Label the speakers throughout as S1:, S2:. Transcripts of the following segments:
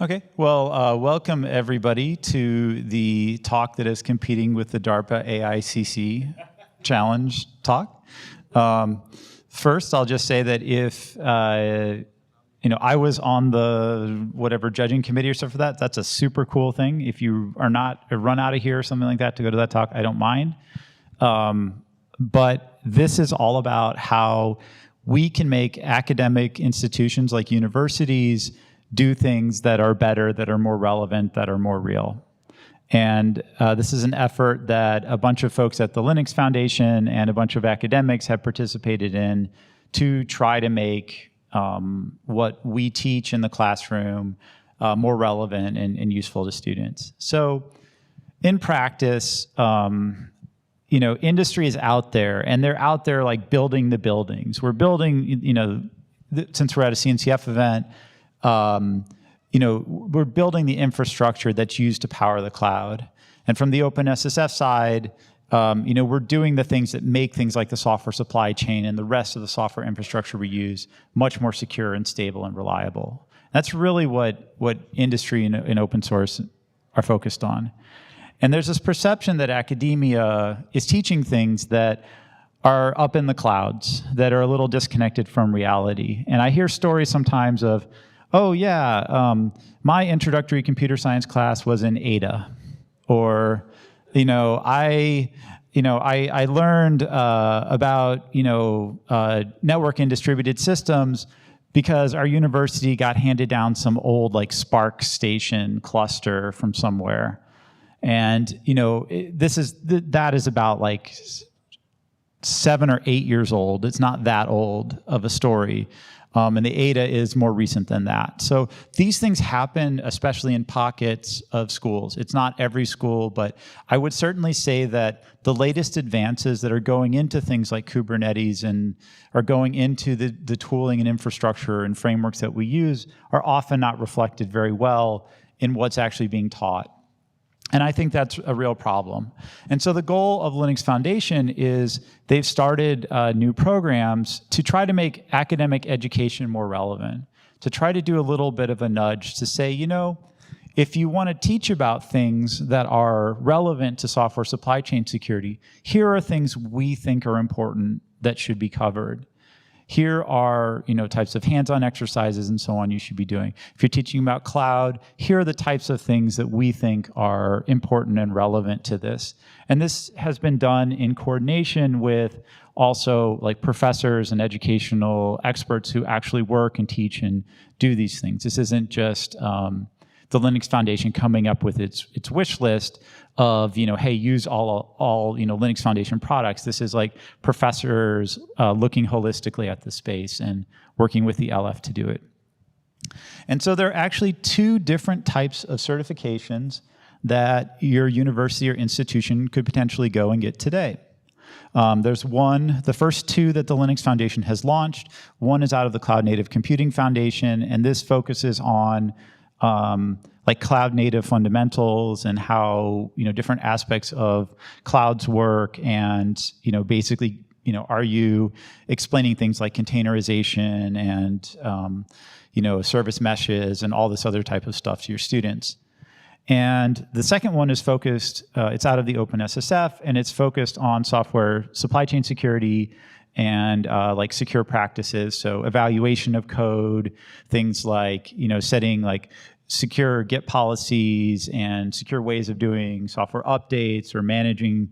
S1: Okay, well, welcome everybody to the talk that is competing with the DARPA AICC Challenge talk. First, I'll just say that if I was on the whatever judging committee or stuff for that, that's a super cool thing. If you are not run out of here or something like that to go to that talk, I don't mind. But this is all about how we can make academic institutions like universities do things that are better, that are more relevant, that are more real. And this is an effort that a bunch of folks at the Linux Foundation and a bunch of academics have participated in to try to make what we teach in the classroom more relevant and useful to students. So in practice, industry is out there, and they're out there like building the buildings. We're building, since we're at a CNCF event, we're building the infrastructure that's used to power the cloud. And from the OpenSSF side, we're doing the things that make things like the software supply chain and the rest of the software infrastructure we use much more secure and stable and reliable. That's really what industry and open source are focused on. And there's this perception that academia is teaching things that are up in the clouds, that are a little disconnected from reality. And I hear stories sometimes of, oh yeah, my introductory computer science class was in Ada, or I learned about network and distributed systems because our university got handed down some old like Spark station cluster from somewhere, and that is about like 7 or 8 years old. It's not that old of a story. And the Ada is more recent than that. So these things happen, especially in pockets of schools. It's not every school, but I would certainly say that the latest advances that are going into things like Kubernetes and are going into the tooling and infrastructure and frameworks that we use are often not reflected very well in what's actually being taught. And I think that's a real problem. And so the goal of Linux Foundation is they've started new programs to try to make academic education more relevant, to try to do a little bit of a nudge to say, if you want to teach about things that are relevant to software supply chain security, here are things we think are important that should be covered. Here are types of hands-on exercises and so on you should be doing. If you're teaching about cloud, here are the types of things that we think are important and relevant to this. And this has been done in coordination with also like professors and educational experts who actually work and teach and do these things. This isn't just the Linux Foundation coming up with its wish list of, hey, use all Linux Foundation products. This is like professors looking holistically at the space and working with the LF to do it. And so there are actually 2 different types of certifications that your university or institution could potentially go and get today. There's the first 2 that the Linux Foundation has launched. One is out of the Cloud Native Computing Foundation, and this focuses on like cloud native fundamentals and how different aspects of clouds work, and basically are you explaining things like containerization and service meshes and all this other type of stuff to your students. And the second one is focused, it's out of the OpenSSF, and it's focused on software supply chain security and like secure practices, so evaluation of code, things like setting like secure Git policies and secure ways of doing software updates or managing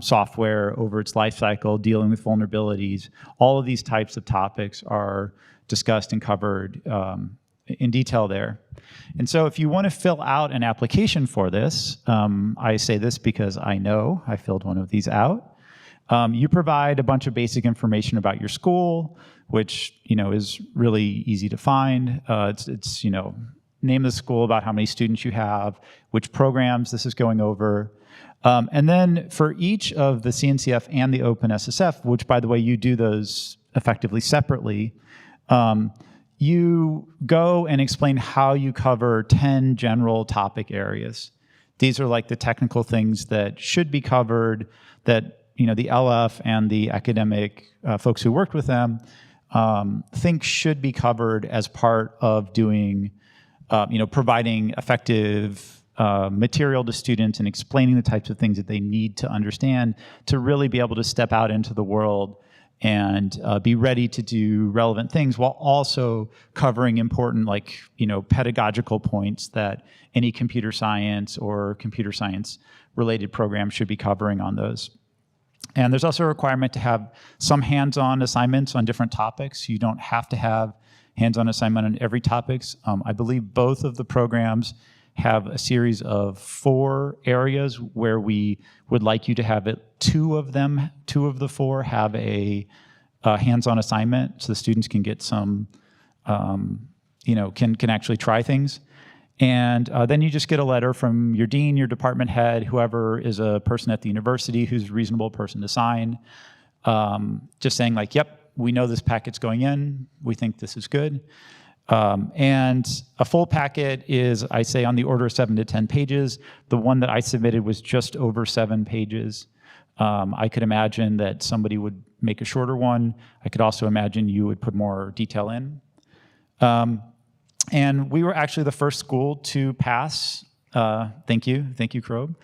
S1: software over its life cycle, dealing with vulnerabilities. All of these types of topics are discussed and covered in detail there. And so if you want to fill out an application for this, I say this because I know I filled one of these out. You provide a bunch of basic information about your school, which is really easy to find. It's name of the school, about how many students you have, which programs this is going over. And then for each of the CNCF and the OpenSSF, which by the way, you do those effectively separately, you go and explain how you cover 10 general topic areas. These are like the technical things that should be covered, that the LF and the academic folks who worked with them think should be covered as part of doing providing effective material to students and explaining the types of things that they need to understand to really be able to step out into the world and be ready to do relevant things while also covering important, like, pedagogical points that any computer science or computer science related program should be covering on those. And there's also a requirement to have some hands-on assignments on different topics. You don't have to have hands-on assignment on every topics. I believe both of the programs have a series of 4 areas where we would like you to have it. 2 of the 4 have a hands-on assignment, so the students can get some, can actually try things. And then you just get a letter from your dean, your department head, whoever is a person at the university who's a reasonable person to sign, just saying like, yep, we know this packet's going in, we think this is good. And a full packet is, I say, on the order of 7 to 10 pages. The one that I submitted was just over 7 pages. I could imagine that somebody would make a shorter one. I could also imagine you would put more detail in. And we were actually the first school to pass. Thank you, Crobe.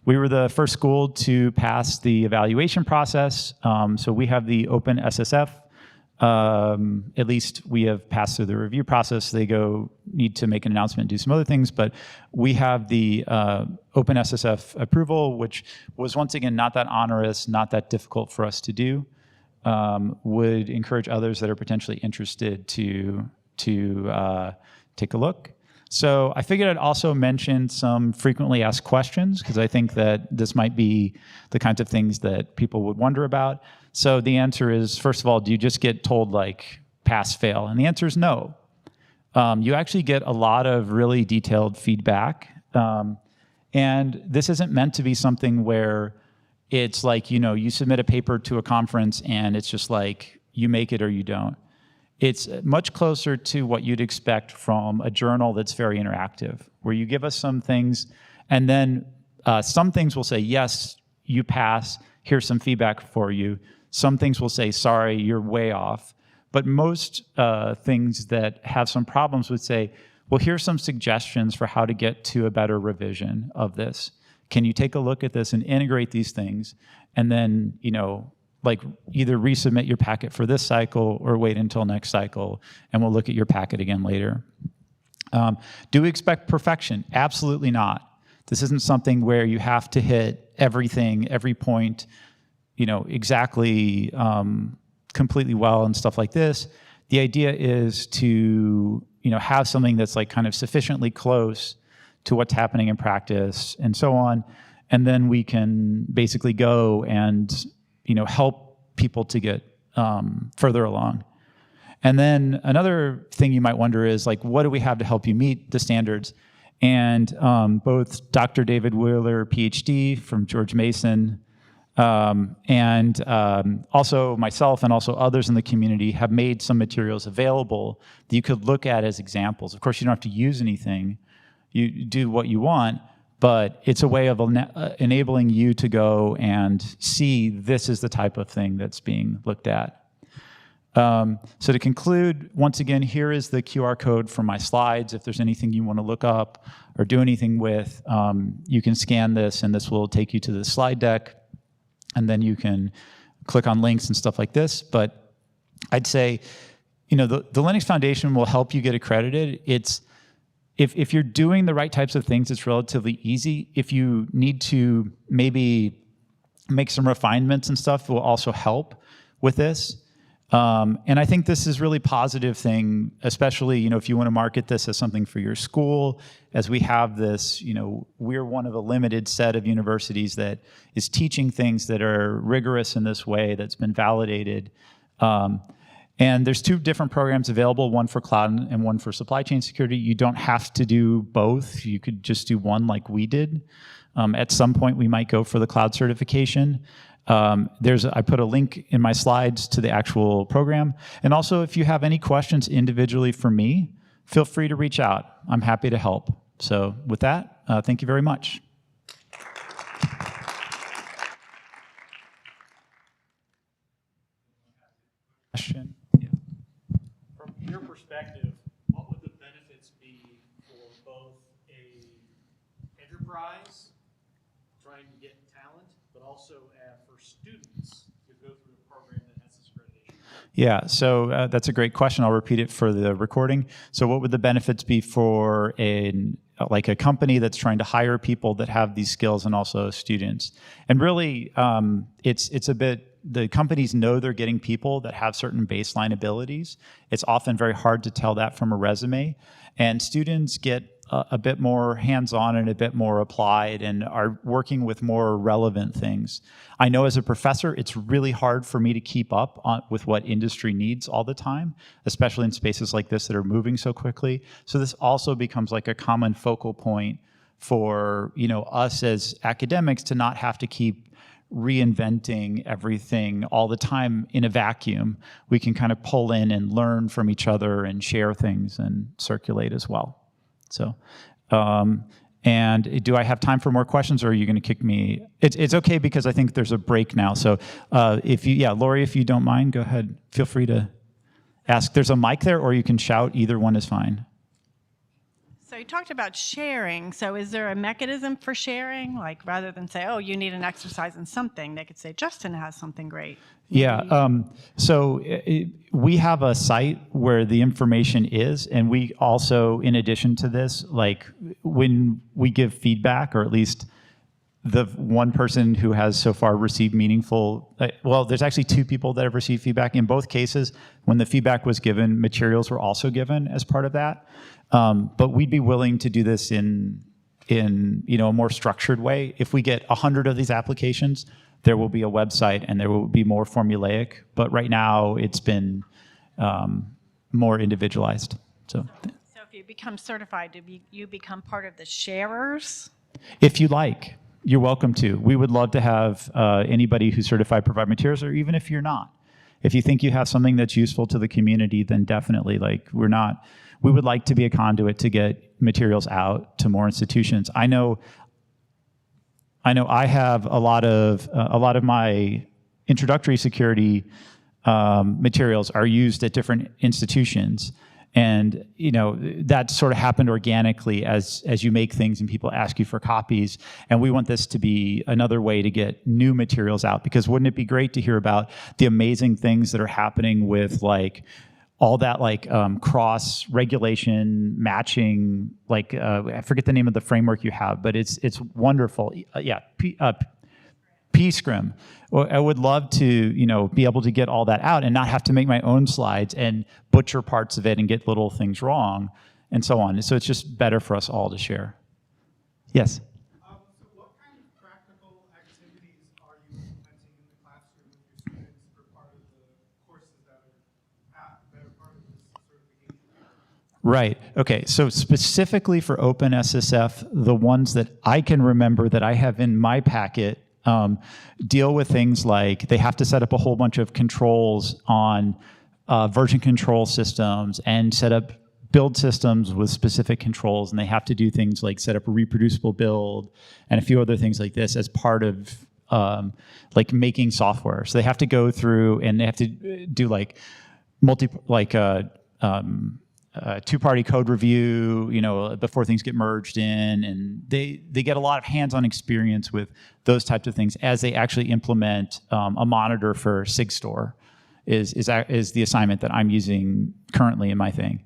S1: We were the first school to pass the evaluation process. So we have the OpenSSF. At least we have passed through the review process. They need to make an announcement and do some other things, but we have the OpenSSF approval, which was once again not that onerous, not that difficult for us to do. Would encourage others that are potentially interested to take a look. So I figured I'd also mention some frequently asked questions, because I think that this might be the kinds of things that people would wonder about. So the answer is, first of all, do you just get told like pass, fail? And the answer is no. You actually get a lot of really detailed feedback. And this isn't meant to be something where it's like, you submit a paper to a conference and it's just like you make it or you don't. It's much closer to what you'd expect from a journal that's very interactive, where you give us some things, and then some things will say, yes, you pass, here's some feedback for you. Some things will say, sorry, you're way off. But most things that have some problems would say, well, here's some suggestions for how to get to a better revision of this. Can you take a look at this and integrate these things? And then, like either resubmit your packet for this cycle or wait until next cycle, and we'll look at your packet again later. Do we expect perfection? Absolutely not. This isn't something where you have to hit everything, every point, exactly, completely well and stuff like this. The idea is to, have something that's like kind of sufficiently close to what's happening in practice and so on. And then we can basically go and help people to get further along. And then another thing you might wonder is, like, what do we have to help you meet the standards? And both Dr. David Wheeler, PhD from George Mason, and also myself and also others in the community have made some materials available that you could look at as examples. Of course, you don't have to use anything. You do what you want, but it's a way of enabling you to go and see this is the type of thing that's being looked at. So to conclude, once again, here is the QR code for my slides. If there's anything you want to look up or do anything with, you can scan this, and this will take you to the slide deck, and then you can click on links and stuff like this. But I'd say, the Linux Foundation will help you get accredited. If you're doing the right types of things, it's relatively easy. If you need to maybe make some refinements and stuff, it will also help with this. And I think this is really positive thing, especially, if you want to market this as something for your school, as we have this, we're one of a limited set of universities that is teaching things that are rigorous in this way, that's been validated. And there's 2 different programs available, one for cloud and one for supply chain security. You don't have to do both. You could just do one like we did. At some point, we might go for the cloud certification. I put a link in my slides to the actual program. And also, if you have any questions individually for me, feel free to reach out. I'm happy to help. So with that, thank you very much. Question? Yeah.
S2: From your perspective, what would the benefits be both a enterprise trying to get talent, but also for students to go through a program that has this accreditation?
S1: Yeah, so that's a great question. I'll repeat it for the recording. So what would the benefits be for like a company that's trying to hire people that have these skills and also students? And really, it's a bit, the companies know they're getting people that have certain baseline abilities. It's often very hard to tell that from a resume. And students get a bit more hands-on and a bit more applied and are working with more relevant things. I know as a professor, it's really hard for me to keep up with what industry needs all the time, especially in spaces like this that are moving so quickly. So this also becomes like a common focal point for, you know, us as academics to not have to keep reinventing everything all the time in a vacuum. We can kind of pull in and learn from each other and share things and circulate as well. So, and do I have time for more questions, or are you going to kick me? It's okay because I think there's a break now. So Lori, if you don't mind, go ahead. Feel free to ask. There's a mic there, or you can shout. Either one is fine.
S3: So you talked about sharing. So is there a mechanism for sharing? Like rather than say, oh, you need an exercise in something, they could say, Justin has something great.
S1: Yeah, so we have a site where the information is, and we also, in addition to this, like when we give feedback, or at least the one person who has so far received meaningful, well, there's actually two people that have received feedback. In both cases, when the feedback was given, materials were also given as part of that. But we'd be willing to do this in you know, a more structured way. If we get 100 of these applications, there will be a website and there will be more formulaic. But right now, it's been more individualized. So
S3: if you become certified, do you become part of the sharers?
S1: If you like, you're welcome to. We would love to have anybody who's certified provide materials, or even if you're not. If you think you have something that's useful to the community, then definitely, like, we would like to be a conduit to get materials out to more institutions. I know I have a lot of my introductory security materials are used at different institutions. And you know, that sort of happened organically as you make things and people ask you for copies. And we want this to be another way to get new materials out, because wouldn't it be great to hear about the amazing things that are happening with like all that like cross regulation matching, like I forget the name of the framework you have, but it's wonderful. PSCRIM. Well, I would love to, you know, be able to get all that out and not have to make my own slides and butcher parts of it and get little things wrong and so on. So it's just better for us all to share. Yes?
S4: So what kind of practical activities are you implementing in the classroom with your students for part of the courses that are part of this certification?
S1: Right. Okay. So specifically for OpenSSF, the ones that I can remember that I have in my packet deal with things like they have to set up a whole bunch of controls on version control systems and set up build systems with specific controls, and they have to do things like set up a reproducible build and a few other things like this as part of like making software. So they have to go through and they have to do like two-party code review, you know, before things get merged in, and they get a lot of hands-on experience with those types of things as they actually implement a monitor for SigStore is the assignment that I'm using currently in my thing.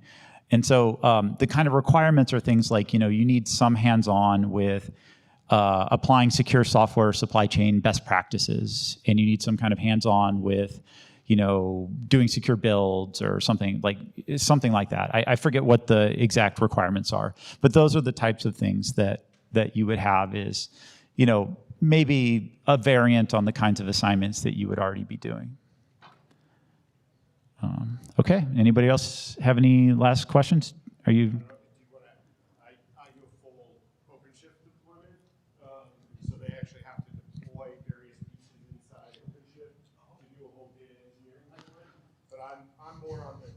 S1: And so the kind of requirements are things like, you know, you need some hands-on with applying secure software supply chain best practices, and you need some kind of hands-on with, you know, doing secure builds or something like that. I forget what the exact requirements are, but those are the types of things that you would have is, you know, maybe a variant on the kinds of assignments that you would already be doing. Okay, anybody else have any last questions? Are you?
S4: I do a full OpenShift deployment, so they actually have to deploy various pieces inside OpenShift to do a whole data engineering deployment. But I'm more on the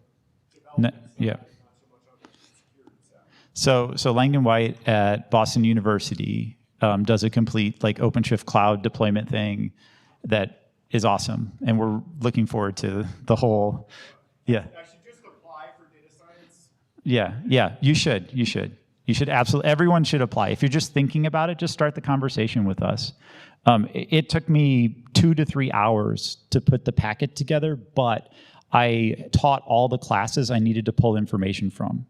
S4: development side,
S1: yeah.
S4: not so much on the security side.
S1: So Langdon White at Boston University does a complete like OpenShift cloud deployment thing that is awesome, and we're looking forward to the whole. Yeah.
S4: I should just apply for data science.
S1: Yeah. You should. You should absolutely, everyone should apply. If you're just thinking about it, just start the conversation with us. It took me 2 to 3 hours to put the packet together, but I taught all the classes I needed to pull information from.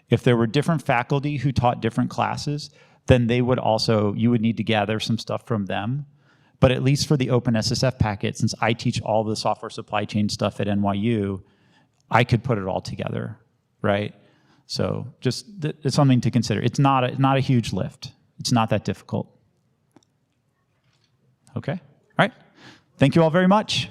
S1: If there were different faculty who taught different classes, then they would also, you would need to gather some stuff from them. But at least for the OpenSSF packet, since I teach all the software supply chain stuff at NYU, I could put it all together, right? So just it's something to consider. It's not a huge lift. It's not that difficult. Okay, all right. Thank you all very much.